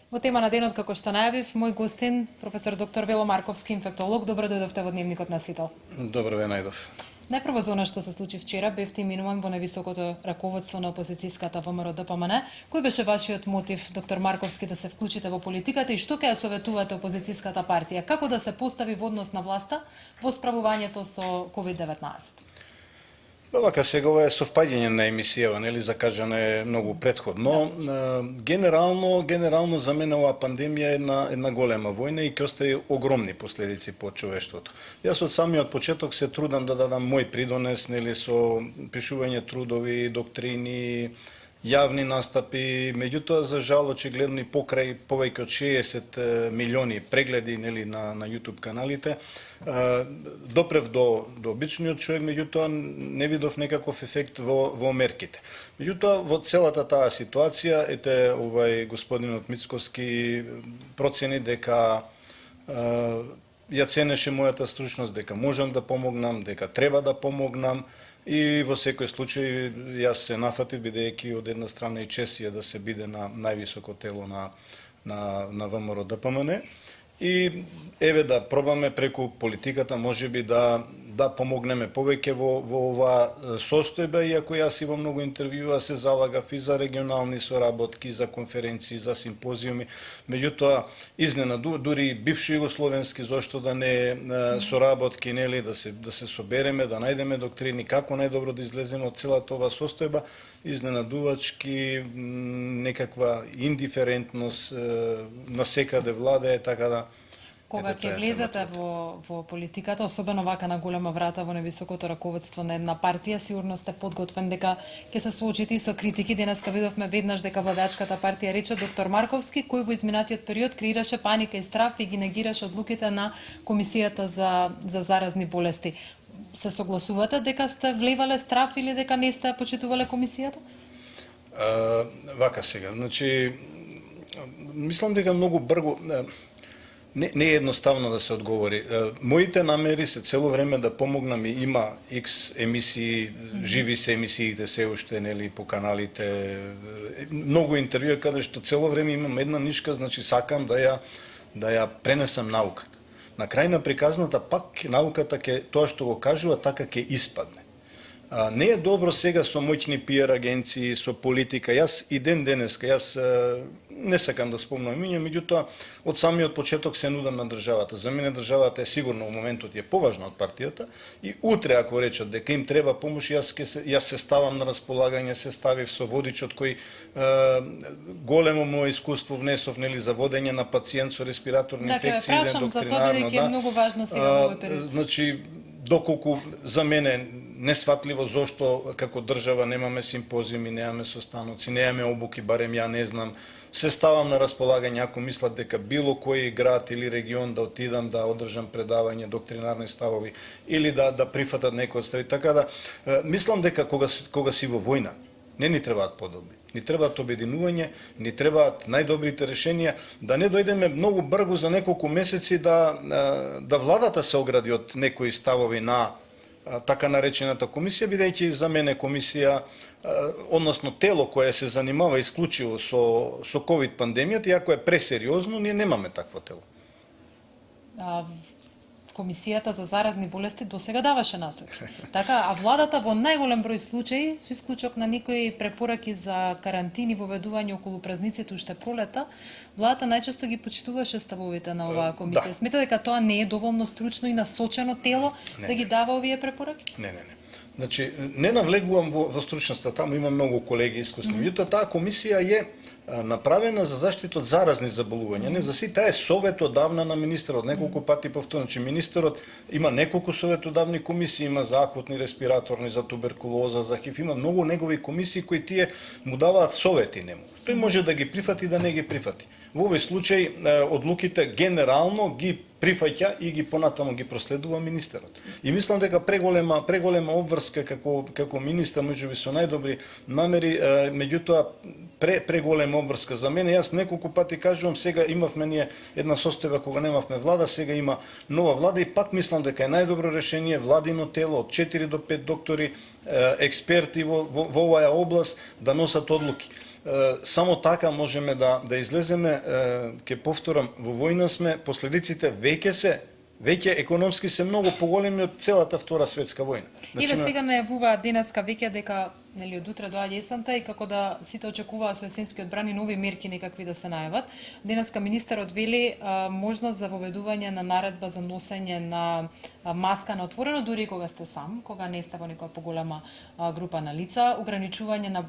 Во тема на денот, како што најавив, мој гостин, професор доктор Вело Марковски, инфектолог. Добро дојдовте во Дневникот на Сител. Добро ве најдов. Најпрво за она што се случи вчера, бевте именуван во највисокото раководство на опозицијската ВМРО-ДПМН. Кој беше вашиот мотив, доктор Марковски, да се вклучите во политиката и што ќе ја советувате опозицијската партија? Како да се постави во однос на власта во справувањето со COVID-19? Вака сега ова е совпаѓање на емисијава, нели закажане многу предходно. Генерално за мене оваа пандемија е една голема војна и ќе остави огромни последици по човештвото. Јас од самиот почеток се трудам да дадам мој придонес, нели со пишување трудови, доктрини, јавни настапи, меѓутоа за жал очигледно и покрај повеќе од 60 милиони прегледи, нели, на YouTube каналите, допрев до обичниот човек, меѓутоа не видов некаков ефект во мерките. Меѓутоа во целата таа ситуација господинот Мицковски процени дека ја ценеше мојата стручност, дека можам да помогнам, дека треба да помогнам. И во секој случај јас се нафатив, бидејќи од една страна и чест да се биде на највисоко тело на ВМРО-ДПМН. И еве да пробаме преку политиката можеби да помогнеме повеќе во оваа состојба, иако јас и во многу интервјуа се залагав и за регионални соработки, за конференции, за симпозиуми. Меѓутоа изненаду дури бивши југословенски зошто да не соработки, нели, да се собереме, да најдеме доктрини како најдобро да излеземе од целата оваа состојба, изненадувачки некаква индиферентност насекаде владее, така да. Кога ќе влезете во политиката, особено вака на голема врата во невисокото раководство на една партија, сигурно сте подготвен дека ќе се соочите и со критики. Денеска видовме веднаш дека владачката партија рече доктор Марковски, кој во изминатиот период креираше паника и страф и ги негираше одлуките на Комисијата за заразни болести. Се согласувате дека сте влевале страф или дека не сте почитувале комисијата? Вака сега, значи мислам дека многу брзо не е едноставно да се одговори. Моите намери се цело време да помогнам и има X емисии, живи се емисиите се уште, нели, по каналите, многу интервјуа каде што цело време имам една нишка, значи сакам да ја пренесам науката. На крај на приказната пак науката тоа што го кажува така ќе испадне. Не е добро сега со моќни пиар агенции, со политика. Јас и денеска, не сакам да спомнам имиња, меѓутоа од самиот почеток се нудам на државата. За мене државата е сигурно во моментот е поважна од партијата и утре ако речат дека им треба помош, јас се ставам на располагање, се ставив со водичот кој големо моје искуство внесов, нели, за водење на пациент со респираторни инфекции, доктrinarno, за тоа бидејќи е многу важно сега во овој период. Значи, доколку за мене несватливо зошто како држава немаме симпозиуми, немаме состаноци, немаме обуки, барем ја не знам, се ставам на располагање ако мислат дека било кој град или регион да отидам да одржам предавање, доктринарни ставови или да прифатат некој од стави. Така да мислам дека кога си во војна, не ни требаат подобри. Ни требаат обединување, ни требаат најдобрите решенија, да не дојдеме многу брзо за неколку месеци да владата се огради од некои ставови на така наречената комисија, бидејќи за мене комисија, односно тело кое се занимава исклучиво со ковид пандемијата, иако е пресериозно, ние немаме такво тело. Комисијата за заразни болести досега даваше насоки. Така, а владата во најголем број случаи, со исклучок на некои препораки за карантини, воведување околу празниците уште пролета, владата најчесто ги почитуваше ставовите на оваа комисија. Да. Смета дека тоа не е доволно стручно и насочено тело да ги дава овие препораки? Не. Значи, не навлегувам во стручноста, таму има многу колеги искусни. Меѓутоа, таа комисија е направена за заштита од заразни заболувања. Не за си, таа е советодавна на министерот. Неколку пати повторно, че министерот има неколку советодавни комисии, има за акутни респираторни, за туберкулоза, за ХИВ, има многу негови комисии кои тие му даваат совети нему. Тој може да ги прифати, да не ги прифати. Во овој случај одлуките генерално ги прифаќа и ги понатаму ги проследува министерот. И мислам дека преголема обврска како министар, можеби со најдобри намери, меѓутоа преголема обврска за мене. Јас неколку пати кажувам, сега имавме ние една состојба кога немавме влада, сега има нова влада и пак мислам дека е најдобро решение владино тело од 4 до 5 доктори, експерти во оваа област да носат одлуки. Само така можеме да излеземе, ќе повторам, во војна сме, последиците веќе економски се многу поголеми од целата Втора светска војна. Еве сега најавуваат денеска веќе дека нели од утре доаѓа есента и како да сите очекуваат со есенски одбрани нови мерки некакви да се најават. Денеска министерот вели можност за воведување на наредба за носење на маска на отворено дури и кога сте сам, кога не сте во некоја поголема група на лица, ограничување на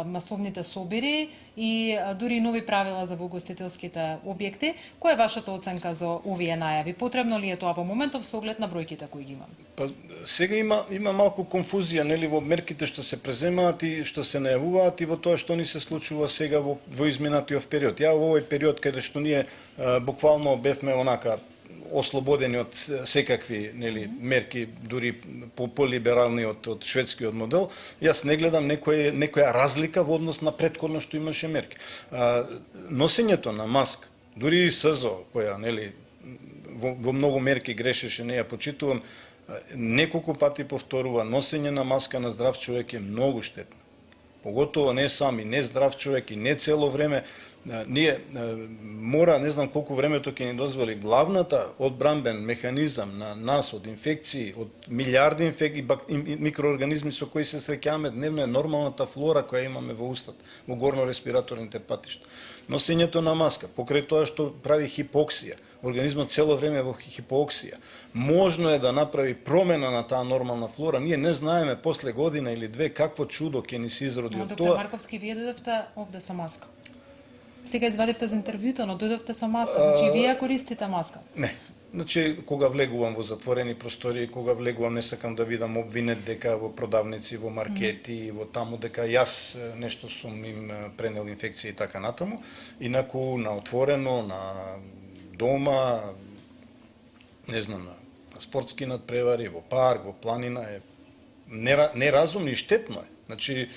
масовните собири и дури нови правила за угостителските објекти. Која е вашата оценка за овие најави? Потребно ли е тоа во моментов со оглед на бројките кои ги имаме? Па сега има малку конфузија нели во мерките што се преземаат и што се најавуваат и во тоа што ни се случува сега во изминатиот период. Ја во овој период каде што ние буквално бевме онака ослободени од секакви нели мерки, дури по-либерални од шведскиот модел, јас не гледам некоја разлика во однос на претходно што имаше мерки. Носењето на маска, дури и СЗО, која нели во многу мерки грешеше, не ја почитувам, неколку пати повторува, носење на маска на здрав човек е многу штетно. Поготово не сам и не здрав човек и не цело време. Ние мора, не знам колку времето ќе ни дозволи, главната одбранбен механизам на нас од инфекции, од милиарди и микроорганизми со кои се среќаваме дневно е нормалната флора која имаме во устата, во горно-респираторните патишта. Носењето на маска, покрај тоа што прави хипоксија, организмот цело време во хипоксија, можно е да направи промена на таа нормална флора. Ние не знаеме после година или две какво чудо ќе ни се изроди од доктор тоа. Марковски, вие дојдовте овде со маска. Сега извадивте за интервјуто, но дојдовте со маска, значи вие користите маска. Не. Значи, кога влегувам во затворени простории, кога влегувам, не сакам да видам обвинет дека во продавници, во маркети, во таму дека јас нешто сум им пренел инфекција и така натаму. Инаку на отворено, на дома, не знам, на спортски надпревари, во парк, во планина е неразумно и штетно е. Значи,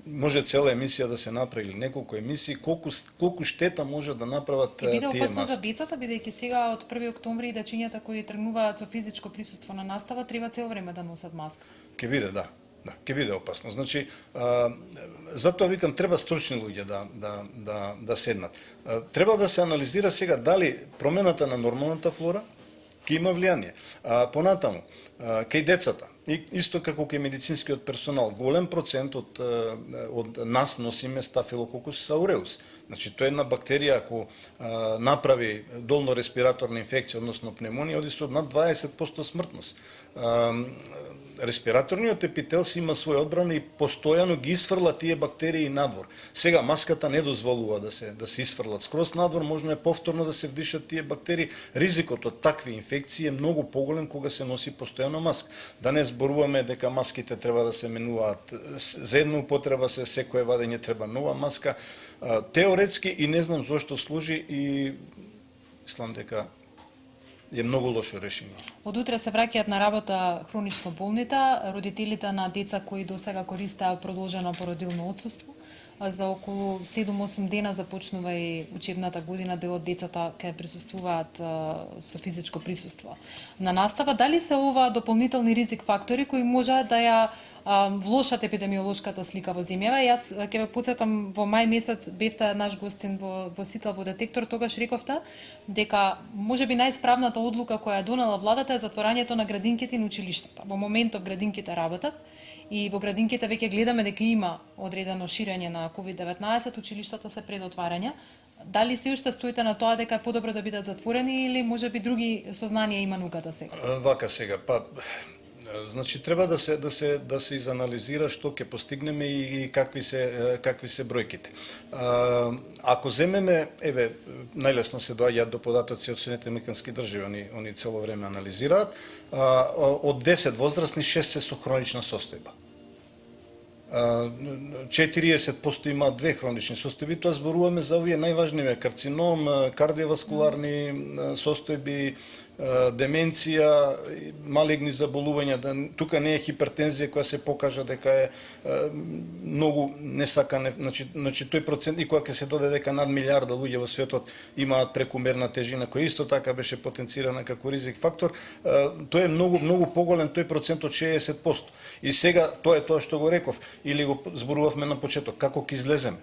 може цела емисија да се направи или неколку емисии, колку штета може да направат тие маски. Ќе биде опасно за децата, бидејќи сега од 1 октомври дечињата кои тргнуваат со физичко присуство на настава треба цело време да носат маска. Ќе биде, да. Да, ќе биде опасно. Значи, затоа викам, треба стручни луѓе да седнат. Треба да се анализира сега дали промената на нормалната флора ќе има влијание. Понатаму, кај децата, исто како кај медицинскиот персонал, голем процент од нас носиме Staphylococcus aureus. Значи, тоа е една бактерија, ако направи долно респираторна инфекција, односно пневмонија, оди со над 20% смртност. Респираторниот епител си има своја одбрана и постојано ги исфрла тие бактерии надвор. Сега маската не дозволува да се исфрлат скроз надвор, можно е повторно да се вдишат тие бактерии. Ризикот од такви инфекции е многу поголем кога се носи постојано маска. Да не зборуваме дека маските треба да се менуваат за една употреба, секое вадење треба нова маска. Теоретски и не знам зошто служи и мислам дека е многу лошо решение. Од утре се враќаат на работа хронично болните, родителите на деца кои досега користеа продолжено породилно отсуство. За околу 7-8 дена започнува и учебната година, дел од децата ќе присуствуваат со физичко присуство на настава. Дали се ова дополнителни ризик фактори кои можат да ја влошат епидемиолошката слика во земјава? Јас ќе ве потсетам, во мај месец бевте наш гостин во Сител во Детектор, тогаш рековте дека можеби најисправната одлука која ја донела владата е затворањето на градинките и на училиштата. Во моментов градинките работат и во градинките веќе гледаме дека има одредено ширење на COVID-19, училиштата се пред отварање. Дали се уште стоите на тоа дека е подобро да бидат затворени или можеби други сознанија има нуката сега? Вака сега, значи треба да се изанализира што ќе постигнеме и какви се бројките. Ако земеме, еве, најлесно се доаѓаат до податоци од Соединетите американски држави, они цело време анализираат, од 10 возрастни 6 се со хронична состојба. 40% имаат две хронични состојби, тоа зборуваме за овие најважни карцином, кардиоваскуларни состојби, деменција, малигни заболувања. Тука не е хипертензија која се покажа дека е многу несакана, значи тој процент, и кога ќе се додаде дека над милиарда луѓе во светот имаат прекумерна тежина, која исто така беше потенцирана како ризик фактор, тој е многу поголем тој процент од 60%. И сега тоа е тоа што го реков, или го зборувавме на почеток, како ќе излеземе.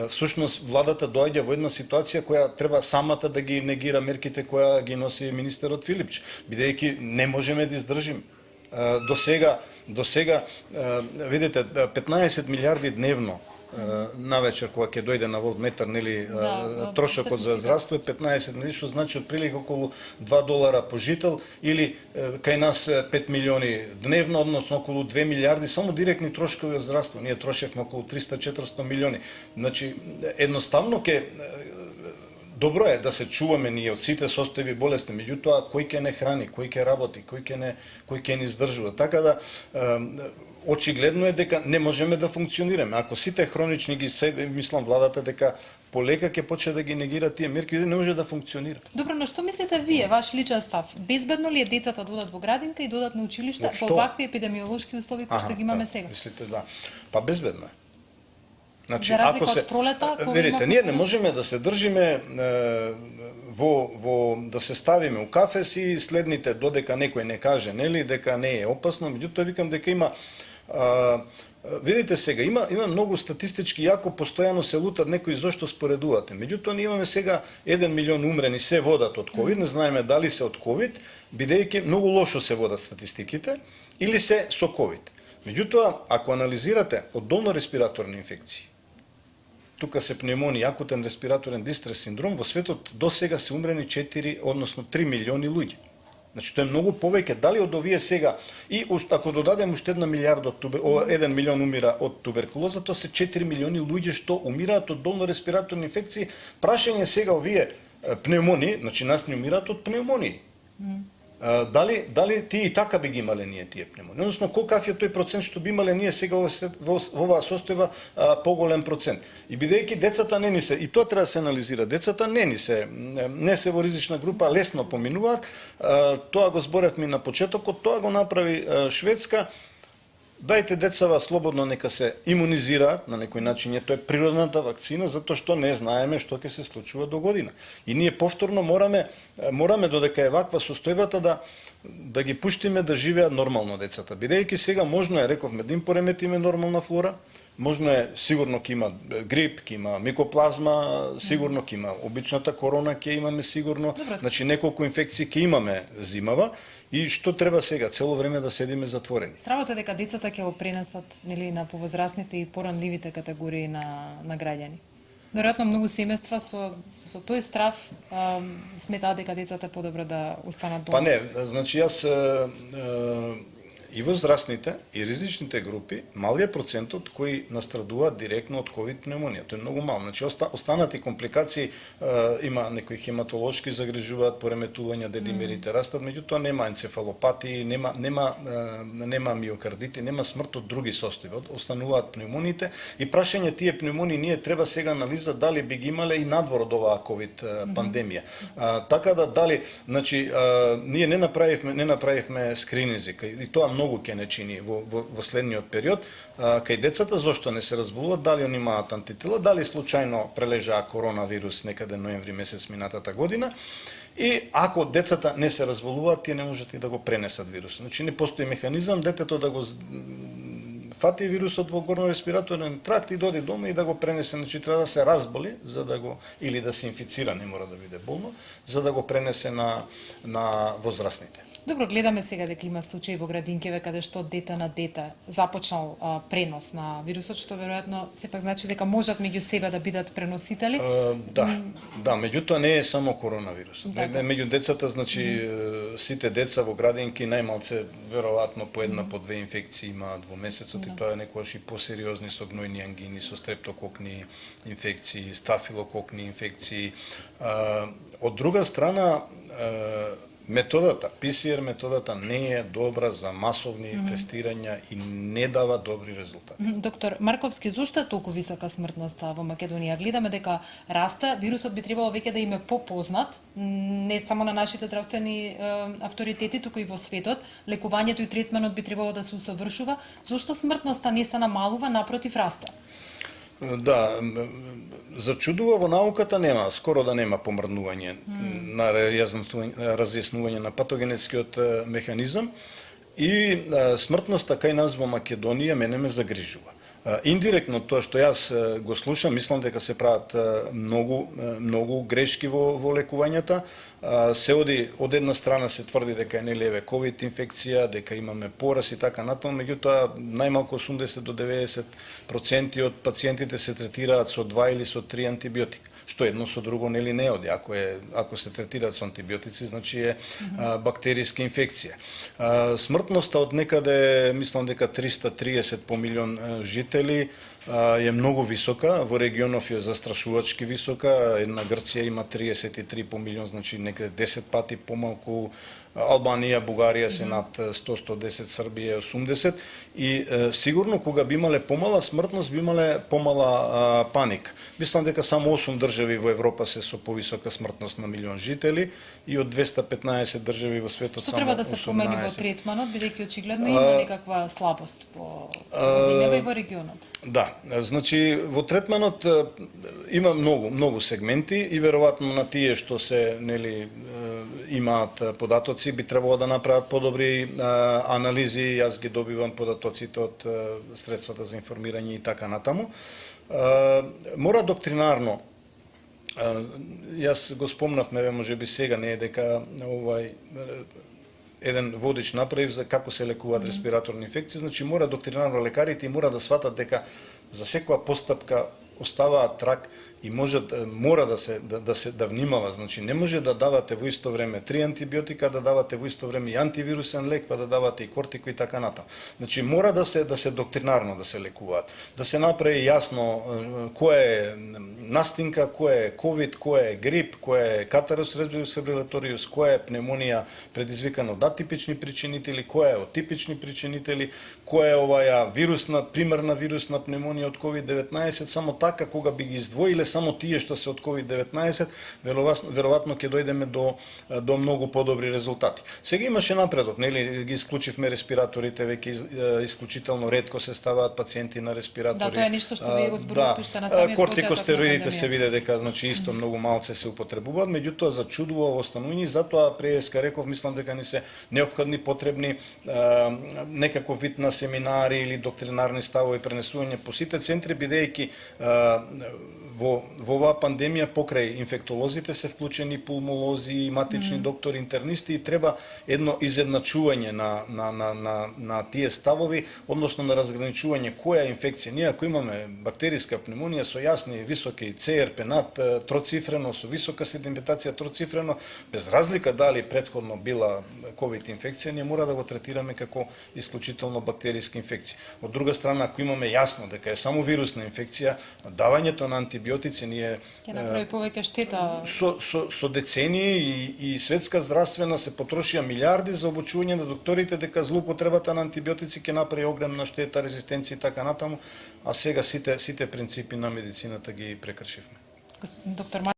всушност владата доаѓа во една ситуација која треба самата да ги негира мерките која ги носи министерот Филипч, бидејќи не можеме да издржиме. До сега, видите, 15 милиарди дневно навечер кога ќе дојде на Волтметар, нели, трошокот за здравство е 15, нели, што значи отприлика околу $2 по жител, или кај нас 5 милиони дневно, односно околу 2 милиарди само директни трошкови од здравство. Ние трошевме околу 300-400 милиони. Значи, едноставно добро е да се чуваме ние од сите состојби болести, меѓутоа кој ќе не храни, кој ќе работи, кој ќе не издржува. Така да очигледно е дека не можеме да функционираме. Ако сите хронични ги мислам владата дека полека ќе почне да ги негира тие мерки, не може да функционира. Добро, но што мислите вие, ваш личен став? Безбедно ли е децата да одат во градинка и да одат на училиште во вакви епидемиолошки услови кои што ги имаме сега? Мислите, да. Па безбедно е. Значи, за разлика од пролета, видите, ние не можеме да се држиме да се ставиме у кафес и следните додека некој не каже, нели, дека не е опасно, меѓутоа викам дека има видите сега, има многу статистички, јако постојано се лутат некои зошто споредувате. Меѓутоа ние имаме сега 1 милион умрени, се водат од ковид, не знаеме дали се од ковид, бидејќи многу лошо се водат статистиките, или се со ковид. Меѓутоа, ако анализирате од долно-респираторни инфекции, тука се пневмонија, акутен респираторен дистрес синдром, во светот до сега се умрени 4, односно 3 милиони луѓе. Значи, тоа е многу повеќе. Дали од овие сега, и ако додадем уште 1 милиарда, 1 милион умира од туберкулоза, тоа се 4 милиони луѓе што умираат од долно-респираторни инфекции. Прашање сега овие пневмонии, значи нас не умираат од пневмонии. Дали тие и така би ги имале ние тие пневмонии? Односно, колкав е тој процент што би имале ние сега во оваа состојба поголем процент? И бидејќи децата не ни се, и тоа треба да се анализира, децата не се во ризична група, лесно поминуваат, тоа го зборевме на почетокот, тоа го направи Шведска. Дајте децава слободно нека се имунизираат на некој начин, тоа е природната вакцина, затоа што не знаеме што ќе се случува до година. И ние повторно мораме додека е ваква состојбата да ги пуштиме да живеат нормално децата. Бидејќи сега можно е, рековме, да им пореметиме нормална флора, можно е, сигурно ќе има грип, ќе има микоплазма, сигурно ќе има обичната корона, ќе имаме сигурно, значи неколку инфекции ќе имаме зимава. И што треба сега? Цело време да седиме затворени. Стравото е дека децата ќе го пренесат, нели, на повозрастните и поранливите категории на граѓани. Веројатно многу семејства со тој страв сметаат дека децата подобро да останат дома. Па не, значи јас и возрастните и ризичните групи, малиот процентот кои настрадуваат директно од ковид пневмонија. Тоа е многу мал. Значи останати компликации, има некои хематолошки загрижуваат, пореметувања, дедимерите растат, меѓутоа нема енцефалопатии, нема миокардити, нема смрт од други состојби. Остануваат пневмониите и прашање тие пневмонии ние треба сега анализа дали би ги имале и надвор од оваа ковид пандемија. Така да дали, значи ние не направивме скрининзи и тоа многу ќе не чини во следниот период, кај децата зошто не се разболуваат, дали они имаат антитела, дали случајно прележаа коронавирус некаде ноември месец минатата година, и ако децата не се разболуваат, тие не можат и да го пренесат вирусот. Значи не постои механизам детето да го фати вирусот во горно-респираторен тракт и дојде дома и да го пренесе, значи треба да се разболи за да го, или да се инфицира, не мора да биде болно, за да го пренесе на возрастните. Добро, гледаме сега дека има случаи во градинкеве каде што дете на дете започнал пренос на вирусот, што веројатно сепак значи дека можат меѓу себе да бидат преносители. Да, меѓутоа не е само коронавирусот. Меѓу децата, значи сите деца во градинки најмалце веројатно по една по две инфекции имаат во месецот и тоа е некогаш и посериозни со гнојни ангини, со стрептококни инфекции, стафилококни инфекции. Од друга страна, методата, PCR методата не е добра за масовни тестирања и не дава добри резултати. Доктор Марковски, зошто е толку висока смртноста во Македонија? Гледаме дека расте, вирусот би требало веќе да им е попознат, не само на нашите здравствени авторитети, туку и во светот. Лекувањето и третменот би требало да се усовршува. Зошто смртноста не се намалува, напротив расте? Да, зачудува во науката нема, скоро да нема помрднување на разјаснување на патогенетскиот механизам и смртноста кај нас во Македонија мене ме загрижува. Индиректно тоа што јас го слушам, мислам дека се прават многу грешки во лекувањата. Се оди од една страна се тврди дека е нелеве ковид инфекција, дека имаме порас и така натаму, меѓутоа најмалку 80 до 90% од пациентите се третираат со 2 или со 3 антибиотика, што едно со друго нели не оди. Ако се третираат со антибиотици, значи е бактериска инфекција. Смртноста од некаде, мислам дека 330 по милион жители, е многу висока, во регионов е застрашувачки висока. Една Грција има 33 по милион, значи некаде 10 пати помалку. Албанија, Бугарија се над 100-110, Србија 80 и сигурно кога би имале помала смртност, би имале помала паника. Мислам дека само 8 држави во Европа се со повисока смртност на милион жители и од 215 држави во светот Што само 18. треба да се промени во третманот, бидејќи очигледно има некаква слабост во земјава и во регионот? Да, значи во третманот има многу сегменти и веројатно на тие што се нели имаат податоци би требало да направат подобри анализи. Јас ги добивам податоците од средствата за информирање и така натаму. Мора доктринарно, јас го спомнавме, можеби сега не е дека еден водич направив за како се лекуваат респираторни инфекции, значи мора доктринарно лекарите и мора да сватат дека за секоја постапка оставаат трак и мора да внимава, значи не може да давате во исто време 3 антибиотика, да давате во исто време и антивирусен лек, па да давате и кортико и така натаму. Значи мора да се доктринарно да се лекуваат, да се направи јасно кој е настинка, кој е ковид, кој е грип, кој е катарус фебрилаториус, кој е пневмонија предизвикана од атипични причинители, кој е од типични причинители, кој е оваа вирусна, примерна вирусна пневмонија од COVID-19, само така кога би ги издвоиле само тие што се од COVID-19, веројатно ќе дојдеме до многу подобри резултати. Сега имаше напредок, нели ги исклучивме респираторите, веќе исклучително ретко се ставаат пациенти на респиратори. Да, тоа е ништо што вие го зборувате уште на самиот почеток. Кортикостероидите се виде дека значи исто многу малце се употребуваат, меѓутоа зачудува останување, затоа преска реков, мислам дека ни се неопходни потребни некаков вид на семинари или доктринарни ставови пренесување по сите центри, бидејќи во оваа пандемија покрај инфектолозите се вклучени пулмолози, матични доктори, интернисти и треба едно изедначување на тие ставови, односно на разграничување која инфекција. Ние ако имаме бактериска пневмонија со јасни високи CRP над троцифрено, со висока седиментација троцифрено, без разлика дали претходно била ковид инфекција, ние мора да го третираме како исклучително бактериска инфекција. Од друга страна, ако имаме јасно дека е само вирусна инфекција, давањето на антибиотици ние ќе направи повеќе штета. Со децении и светска здравствена се потрошија милиарди за обучување на докторите дека злоупотребата на антибиотици ќе направи огромна штета, резистенција и така натаму, а сега сите принципи на медицината ги прекршивме. Доктор